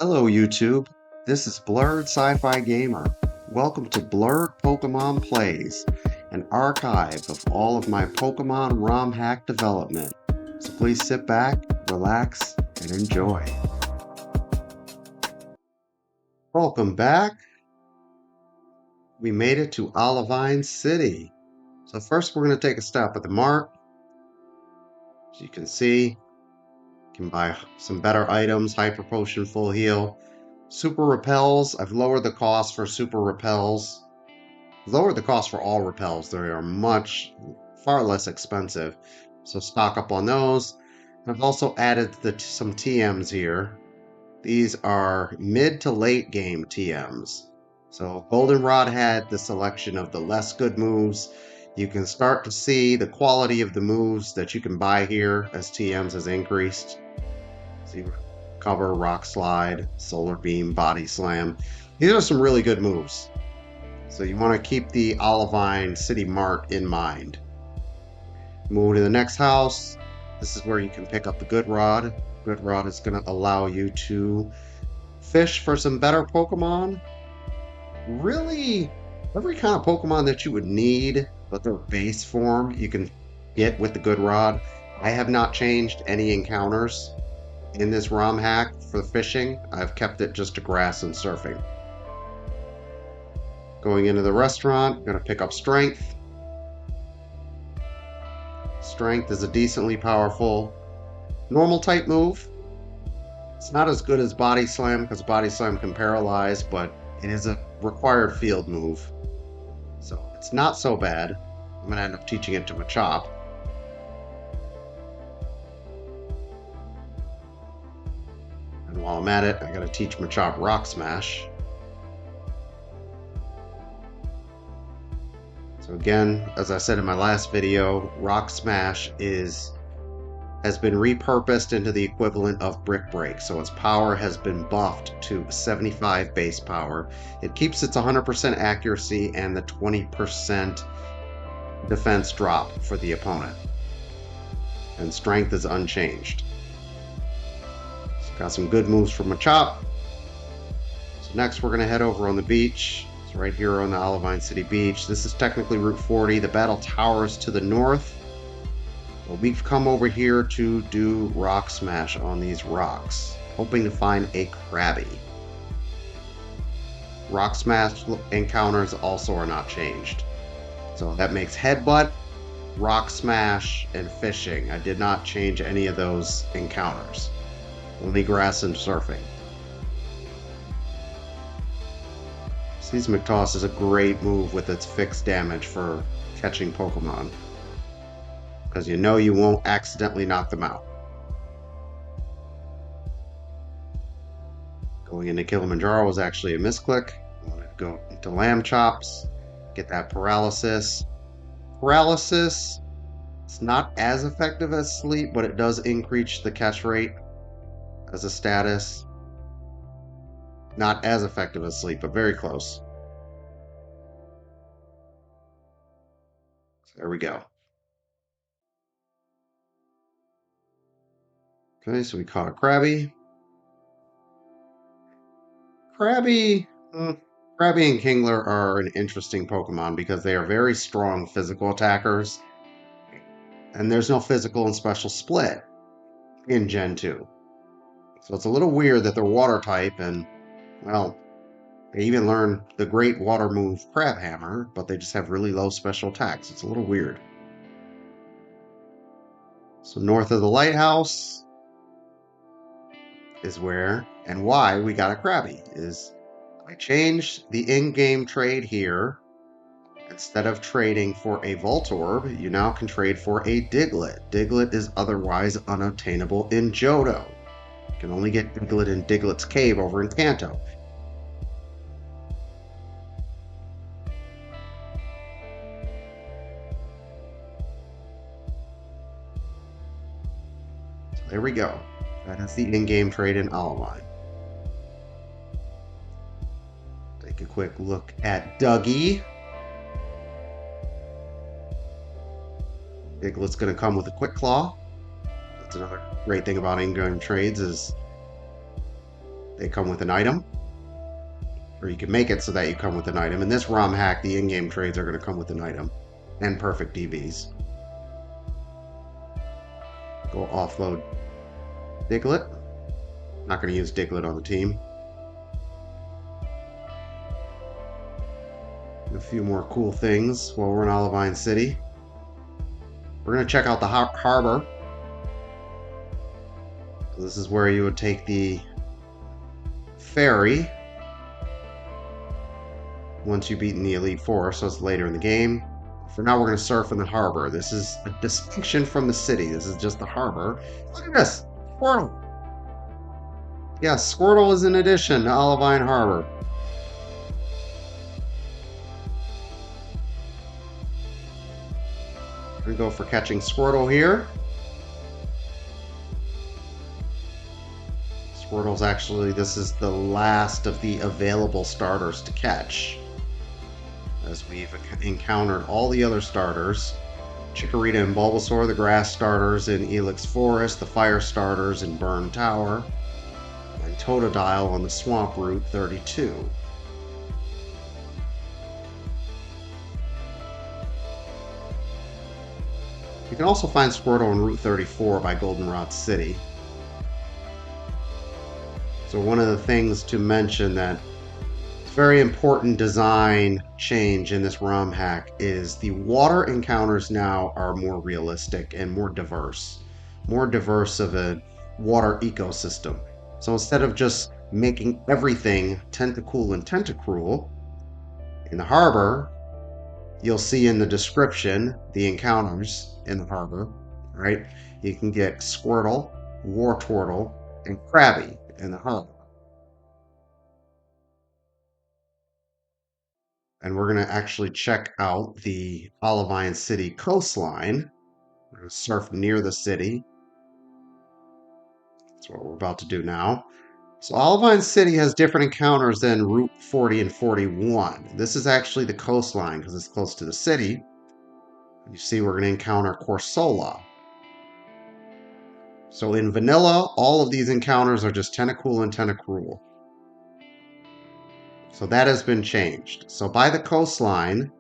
Hello YouTube, this is BlerdSciFiGamer. Welcome to Blerd Pokemon Plays, an archive of all of my Pokemon ROM hack development. So please sit back, relax, and enjoy. Welcome back. We made it to Olivine City. So first we're going to take a stop at the Mart. As you can see, you can buy some better items, Hyper Potion, Full Heal. Super Repels, I've lowered the cost for Super Repels. Lowered the cost for all repels. They are far less expensive. So stock up on those. I've also added some TMs here. These are mid to late game TMs. So Goldenrod had the selection of the less good moves. You can start to see the quality of the moves that you can buy here as TMs has increased. See, Cover, Rock Slide, Solar Beam, Body Slam. These are some really good moves. So you want to keep the Olivine City Mart in mind. Move to the next house. This is where you can pick up the Good Rod. Good Rod is going to allow you to fish for some better Pokemon. Really, every kind of Pokemon that you would need, but their base form you can get with the Good Rod. I have not changed any encounters in this ROM hack for fishing. I've kept it just to grass and surfing. Going into the restaurant, I'm going to pick up Strength. Strength is a decently powerful normal type move. It's not as good as Body Slam because Body Slam can paralyze, but it is a required field move. So it's not so bad. I'm going to end up teaching it to Machop. And while I'm at it, I got to teach Machop Rock Smash. So again, as I said in my last video, Rock Smash has been repurposed into the equivalent of Brick Break. So its power has been buffed to 75 base power. It keeps its 100% accuracy and the 20% defense drop for the opponent. And strength is unchanged. So got some good moves from Machop. So next we're going to head over on the beach. It's right here on the Olivine City beach. This is technically Route 40. The battle tower is to the north. Well, we've come over here to do Rock Smash on these rocks, hoping to find a Krabby. Rock Smash encounters also are not changed. So that makes Headbutt, Rock Smash, and Fishing. I did not change any of those encounters. Only grass and surfing. Seismic Toss is a great move with its fixed damage for catching Pokemon, because you know you won't accidentally knock them out. Going into Kilimanjaro was actually a misclick. I wanted to go into Lamb Chops, get that Paralysis. Paralysis, it's not as effective as Sleep, but it does increase the catch rate as a status. Not as effective as Sleep, but very close. So there we go. Okay, so we caught a Krabby. Krabby and Kingler are an interesting Pokemon because they are very strong physical attackers. And there's no physical and special split in Gen 2. So it's a little weird that they're water type and, well, they even learn the great water move Crab Hammer, but they just have really low special attacks. It's a little weird. So north of the lighthouse is where and why we got a Krabby. Is I changed the in-game trade here. Instead of trading for a Voltorb, you now can trade for a Diglett. Diglett is otherwise unobtainable in Johto. You can only get Diglett in Diglett's Cave over in Kanto. So there we go. That is the in-game trade in Olivine. Take a quick look at Dougie. Diglett's going to come with a Quick Claw. That's another great thing about in-game trades is they come with an item. Or you can make it so that you come with an item. In this ROM hack, the in-game trades are going to come with an item. And perfect DVs. Go offload Diglett. Not going to use Diglett on the team. A few more cool things while we're in Olivine City. We're going to check out the harbor. So this is where you would take the ferry once you've beaten the Elite Four, so it's later in the game. For now, we're going to surf in the harbor. This is a distinction from the city. This is just the harbor. Look at this! Squirtle! Yes, Squirtle is an addition to Olivine Harbor. We're going to go for catching Squirtle here. Squirtle's actually, this is the last of the available starters to catch, as we've encountered all the other starters. Chikorita and Bulbasaur, the grass starters in Elix Forest, the fire starters in Burn Tower, and Totodile on the Swamp Route 32. You can also find Squirtle on Route 34 by Goldenrod City. So one of the things to mention that is very important design change in this ROM hack is the water encounters now are more realistic and more diverse of a water ecosystem. So instead of just making everything Tentacool and Tentacruel, in the harbor, you'll see in the description the encounters in the harbor, right? You can get Squirtle, Wartortle, and Krabby in the harbor. And we're going to actually check out the Olivine City coastline. We're going to surf near the city. That's what we're about to do now. So Olivine City has different encounters than Route 40 and 41. This is actually the coastline because it's close to the city. You see we're going to encounter CORSOLA. So in vanilla, all of these encounters are just Tentacool and Tentacruel. So that has been changed. So by the coastline,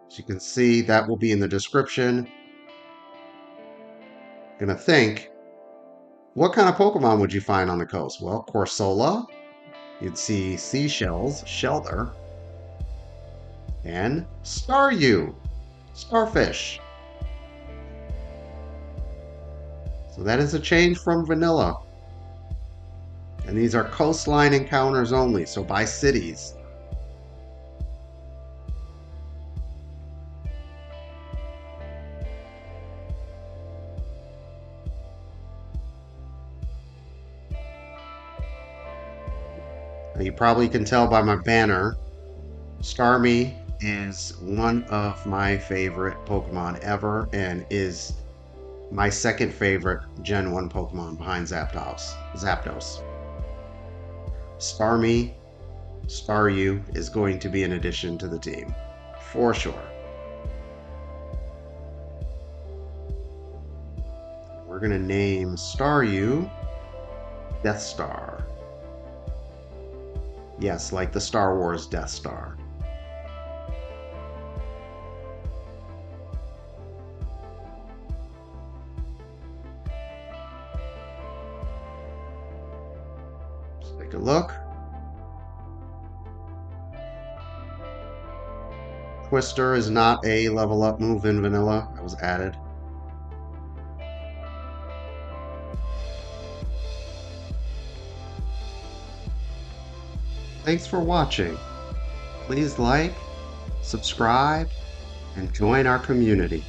as you can see, that will be in the description. Gonna think, what kind of Pokemon would you find on the coast? Well, CORSOLA, you'd see seashells, SHELLDER, and Staryu, starfish. So that is a change from vanilla. And these are coastline encounters only, so by cities. Now you probably can tell by my banner, Starmie is one of my favorite Pokemon ever and is my second favorite Gen 1 Pokemon behind Zapdos. Starmie, Staryu is going to be an addition to the team, for sure. We're going to name Staryu Death Star. Yes, like the Star Wars Death Star. Take a look. Twister is not a level up move in vanilla. That was added. Thanks for watching. Please like, subscribe, and join our community.